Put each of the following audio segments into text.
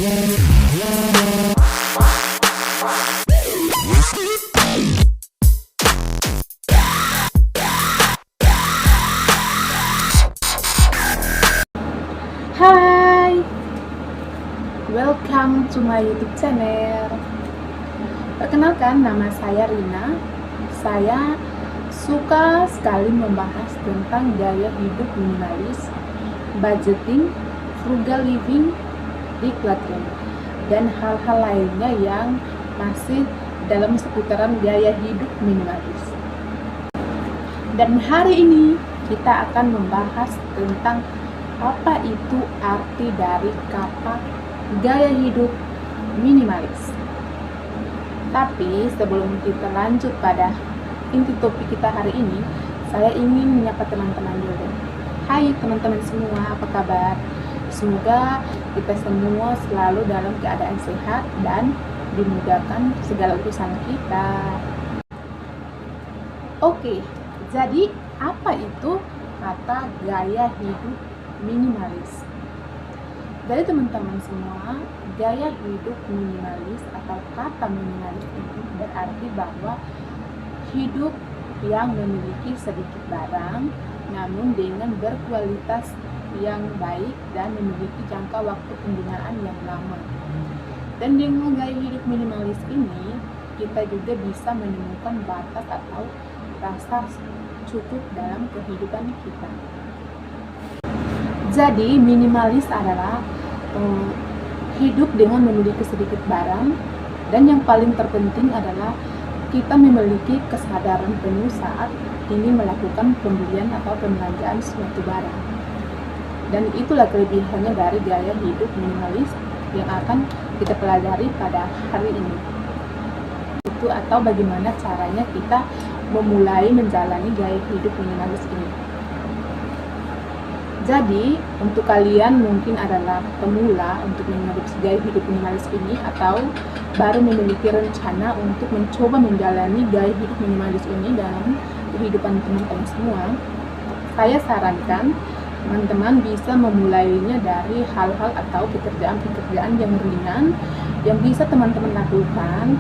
Hai, welcome to my YouTube channel. Perkenalkan, nama saya Rina. Saya suka sekali membahas tentang gaya hidup minimalis, budgeting, frugal living, decluttering, dan hal-hal lainnya yang masih dalam seputaran gaya hidup minimalis. Dan hari ini kita akan membahas tentang apa itu arti dari kata gaya hidup minimalis. Tapi sebelum kita lanjut pada inti topik kita hari ini, saya ingin menyapa teman-teman dulu. Hai teman-teman semua, apa kabar? Semoga kita semua selalu dalam keadaan sehat dan dimudahkan segala urusan kita. Oke, jadi apa itu kata gaya hidup minimalis? Jadi teman-teman semua, gaya hidup minimalis atau kata minimalis ini berarti bahwa hidup yang memiliki sedikit barang namun dengan berkualitas yang baik dan memiliki jangka waktu penggunaan yang lama. Dan dengan gaya hidup minimalis ini kita juga bisa menemukan batas atau rasa cukup dalam kehidupan kita. Jadi minimalis adalah hidup dengan memiliki sedikit barang, dan yang paling terpenting adalah kita memiliki kesadaran penuh saat ingin melakukan pembelian atau pembelanjaan suatu barang. Dan itulah kelebihannya dari gaya hidup minimalis yang akan kita pelajari pada hari ini. Itu atau bagaimana caranya kita memulai menjalani gaya hidup minimalis ini. Jadi, untuk kalian mungkin adalah pemula untuk mengadopsi gaya hidup minimalis ini atau baru memiliki rencana untuk mencoba menjalani gaya hidup minimalis ini dalam kehidupan teman-teman semua, saya sarankan teman-teman bisa memulainya dari hal-hal atau pekerjaan-pekerjaan yang ringan yang bisa teman-teman lakukan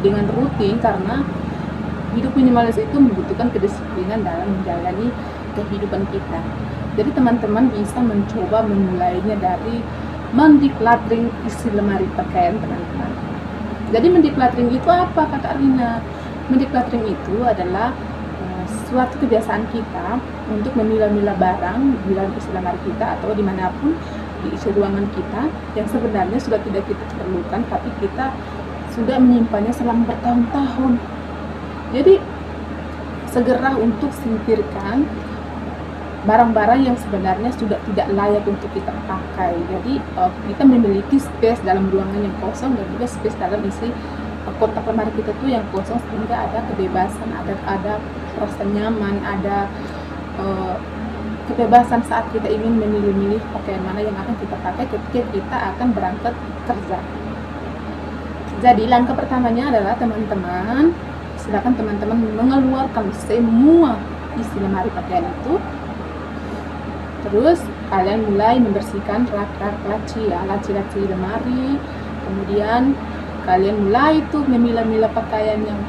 dengan rutin, karena hidup minimalis itu membutuhkan kedisiplinan dalam menjalani kehidupan kita. Jadi teman-teman bisa mencoba memulainya dari mendecluttering isi lemari pakaian teman-teman. Jadi mendecluttering itu apa, Kakak Rina? Mendecluttering itu adalah suatu kebiasaan kita untuk memilah-milah barang di dalam isi lemari kita atau dimanapun di isi ruangan kita yang sebenarnya sudah tidak kita perlukan, tapi kita sudah menyimpannya selama bertahun-tahun. Jadi segera untuk singkirkan barang-barang yang sebenarnya sudah tidak layak untuk kita pakai. Jadi kita memiliki space dalam ruangan yang kosong dan juga space dalam isi kotak lemari kita tuh yang kosong, sehingga ada kebebasan, ada rasa nyaman, ada kebebasan saat kita ingin memilih-milih pakaian mana yang akan kita pakai ketika kita akan berangkat kerja. Jadi langkah pertamanya adalah teman-teman, silakan teman-teman mengeluarkan semua isi lemari pakaian itu. Terus kalian mulai membersihkan rak-rak laci lemari. Kemudian kalian mulai tuh memilah-milah pakaian yang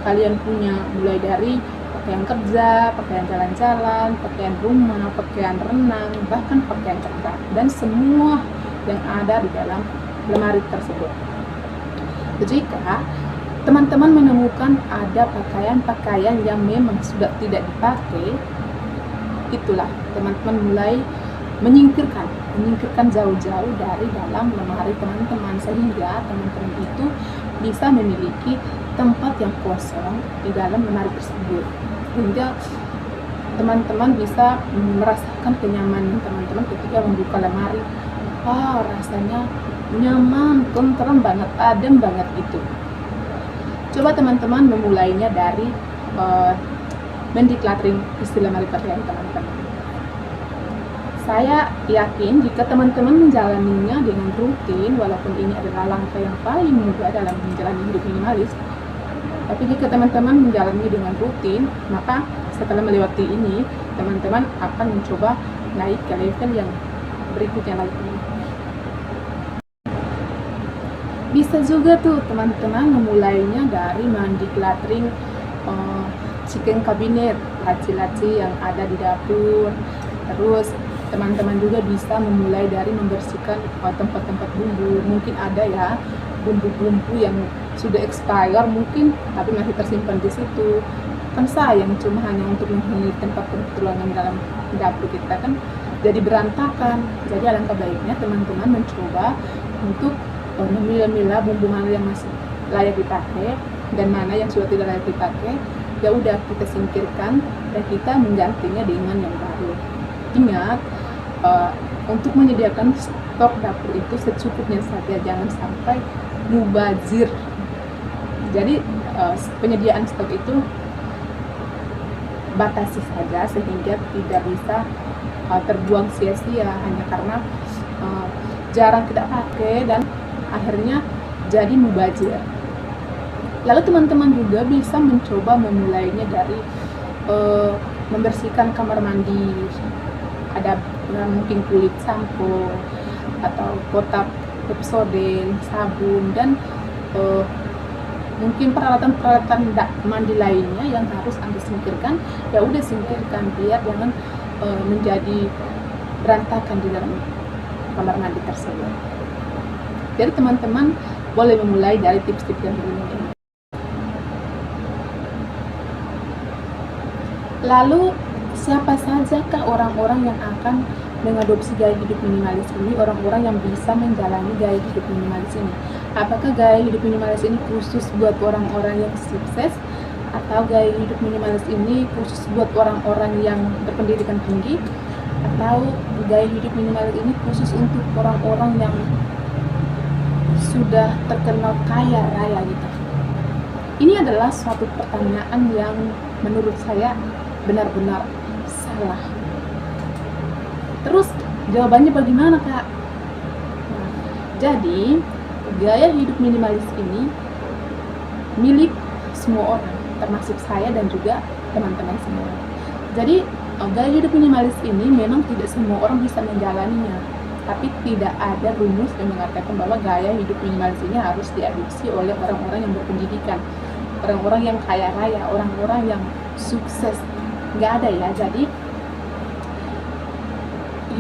kalian punya, mulai dari pakaian kerja, pakaian jalan-jalan, pakaian rumah, pakaian renang, bahkan pakaian kerja, dan semua yang ada di dalam lemari tersebut. Jika teman-teman menemukan ada pakaian-pakaian yang memang sudah tidak dipakai, itulah teman-teman mulai menyingkirkan jauh-jauh dari dalam lemari teman-teman, sehingga teman-teman itu bisa memiliki tempat yang kosong di dalam lemari tersebut, sehingga teman-teman bisa merasakan kenyamanan teman-teman ketika membuka lemari. Rasanya nyaman, tenteram banget, adem banget itu. Coba teman-teman memulainya dari mendecluttering isi lemari pakaian teman-teman. Saya yakin jika teman-teman menjalaninya dengan rutin, walaupun ini adalah langkah yang paling mudah dalam menjalani hidup minimalis, tapi jika teman-teman menjalani dengan rutin, maka setelah melewati ini, teman-teman akan mencoba naik ke level yang berikutnya lagi. Bisa juga tuh teman-teman memulainya dari mandi catering, chicken cabinet, laci-laci yang ada di dapur. Terus teman-teman juga bisa memulai dari membersihkan tempat-tempat bumbu. Mungkin ada ya bumbu-bumbu yang sudah expire mungkin tapi masih tersimpan di situ. Kan sayang cuma hanya untuk menghuni tempat ruangan dalam dapur kita kan jadi berantakan. Jadi alangkah baiknya teman-teman mencoba untuk memilah-milah bumbu mana yang masih layak dipakai dan mana yang sudah tidak layak dipakai. Ya udah kita singkirkan dan kita menggantinya dengan yang baru. Ingat, untuk menyediakan stok dapur itu secukupnya saja, jangan sampai mubazir. Jadi penyediaan stok itu batasi saja sehingga tidak bisa terbuang sia-sia hanya karena jarang kita pakai dan akhirnya jadi mubazir. Lalu teman-teman juga bisa mencoba memulainya dari membersihkan kamar mandi. Ada mungkin kulit sampo atau kotak Pepsodent, sabun dan mungkin peralatan-peralatan mandi lainnya yang harus Anda singkirkan. Ya udah singkirkan biar jangan menjadi berantakan di dalam kamar mandi tersebut. Jadi teman-teman boleh memulai dari tips-tips yang berikut ini. Lalu siapa sajakah orang-orang yang akan mengadopsi gaya hidup minimalis ini, orang-orang yang bisa menjalani gaya hidup minimalis ini? Apakah gaya hidup minimalis ini khusus buat orang-orang yang sukses atau gaya hidup minimalis ini khusus buat orang-orang yang berpendidikan tinggi, atau gaya hidup minimalis ini khusus untuk orang-orang yang sudah terkenal kaya raya gitu? Ini adalah suatu pertanyaan yang menurut saya benar-benar salah. Terus jawabannya bagaimana, Kak? Nah, jadi gaya hidup minimalis ini milik semua orang, termasuk saya dan juga teman-teman semua. Jadi gaya hidup minimalis ini memang tidak semua orang bisa menjalaninya, tapi tidak ada rumus yang mengatakan bahwa gaya hidup minimalis ini harus diadopsi oleh orang-orang yang berpendidikan, orang-orang yang kaya raya, orang-orang yang sukses. Nggak ada ya. Jadi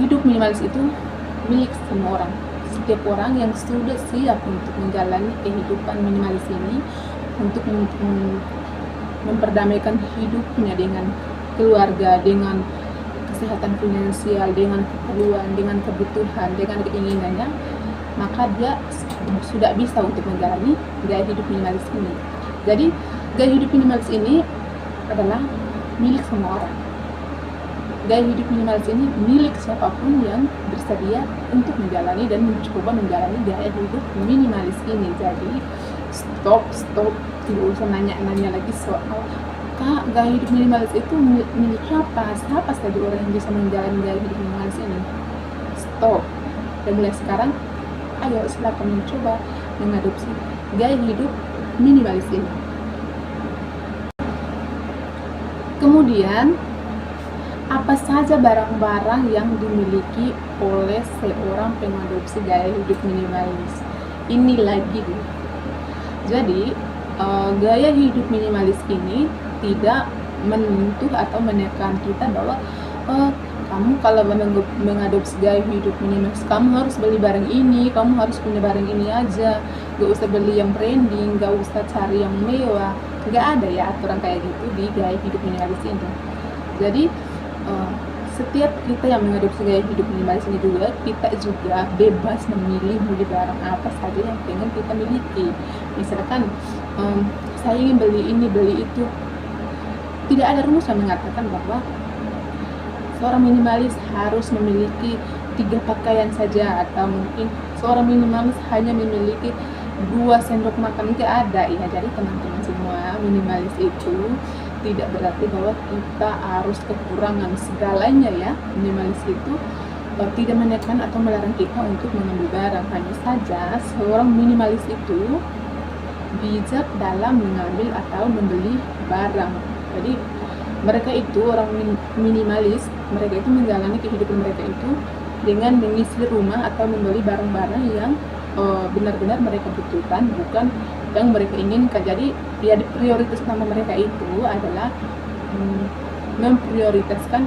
hidup minimalis itu milik semua orang. Setiap orang yang sudah siap untuk menjalani kehidupan minimalis ini, untuk memperdamaikan hidupnya dengan keluarga, dengan kesehatan finansial, dengan keperluan, dengan kebutuhan, dengan keinginannya, maka dia sudah bisa untuk menjalani gaya hidup minimalis ini. Jadi gaya hidup minimalis ini adalah milik semua orang. Gaya hidup minimalis ini milik siapapun yang bersedia untuk menjalani dan mencoba menjalani gaya hidup minimalis ini. Jadi stop, tidak usah nanya-nanya lagi soal, Kak, gaya hidup minimalis itu milik siapa? Siapa saja orang yang bisa menjalani gaya hidup minimalis ini? Stop. Dan mulai sekarang, ayo silakan mencoba mengadopsi gaya hidup minimalis ini. Kemudian, apa saja barang-barang yang dimiliki oleh seorang pengadopsi gaya hidup minimalis? Ini lagi. Jadi, gaya hidup minimalis ini tidak menuntut atau menekan kita bahwa kamu kalau mengadopsi gaya hidup minimalis, kamu harus beli barang ini, kamu harus punya barang ini aja, gak usah beli yang branding, gak usah cari yang mewah. Gak ada ya aturan kayak gitu di gaya hidup minimalis ini. Jadi setiap kita yang mengadopsi gaya hidup minimalis ini juga, kita juga bebas memilih barang apa saja yang pengen kita miliki. Misalkan saya ingin beli ini, beli itu, tidak ada rumus yang mengatakan bahwa seorang minimalis harus memiliki 3 pakaian saja, atau mungkin seorang minimalis hanya memiliki 2 sendok makan. Tidak ada ya. Jadi teman-teman semua, minimalis itu tidak berarti bahwa kita harus kekurangan segalanya ya. Minimalis itu tidak menekan atau melarang kita untuk mengambil barang. Hanya saja seorang minimalis itu bijak dalam mengambil atau membeli barang. Jadi mereka itu orang minimalis, mereka itu menjalani kehidupan mereka itu dengan mengisi rumah atau membeli barang-barang yang benar-benar mereka butuhkan, bukan yang mereka inginkan. Jadi ya prioritas utama mereka itu adalah memprioritaskan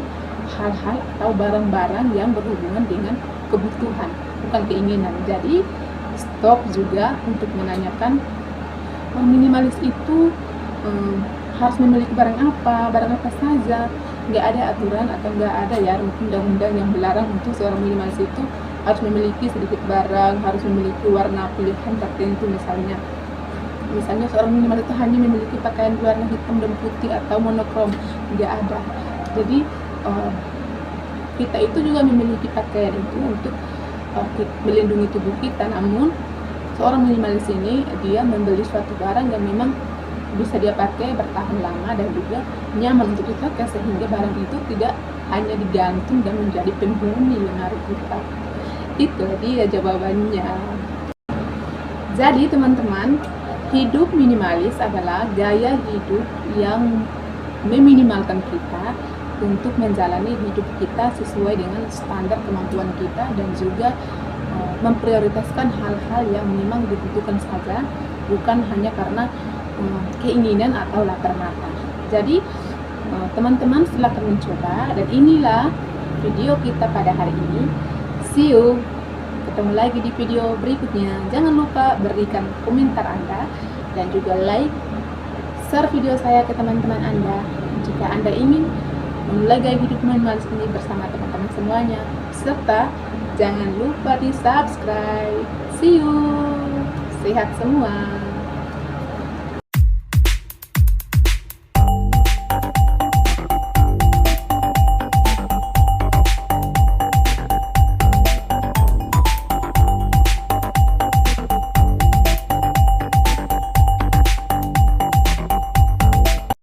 hal-hal atau barang-barang yang berhubungan dengan kebutuhan, bukan keinginan. Jadi stop juga untuk menanyakan minimalis itu harus memiliki barang apa saja. Nggak ada aturan atau nggak ada ya undang-undang yang melarang untuk seorang minimalis itu harus memiliki sedikit barang, harus memiliki warna pilihan tertentu. Misalnya seorang minimalis itu hanya memiliki pakaian warna hitam dan putih atau monokrom, nggak ada. Jadi kita itu juga memiliki pakaian itu untuk melindungi tubuh kita, namun seorang minimalis ini dia membeli suatu barang yang memang bisa dia pakai bertahan lama dan juga nyaman untuk dipakai, sehingga barang itu tidak hanya digantung dan menjadi penghuni lemari kita. Itu dia jawabannya. Jadi teman-teman, hidup minimalis adalah gaya hidup yang meminimalkan kita untuk menjalani hidup kita sesuai dengan standar kemampuan kita, dan juga memprioritaskan hal-hal yang memang dibutuhkan saja, bukan hanya karena keinginan atau lapar mata. Jadi teman-teman silakan mencoba, dan inilah video kita pada hari ini. See you, ketemu lagi di video berikutnya. Jangan lupa berikan komentar Anda dan juga like, share video saya ke teman-teman Anda jika Anda ingin memulai gaya hidup minimalis ini bersama teman-teman semuanya, serta jangan lupa di subscribe. See you, sehat semua.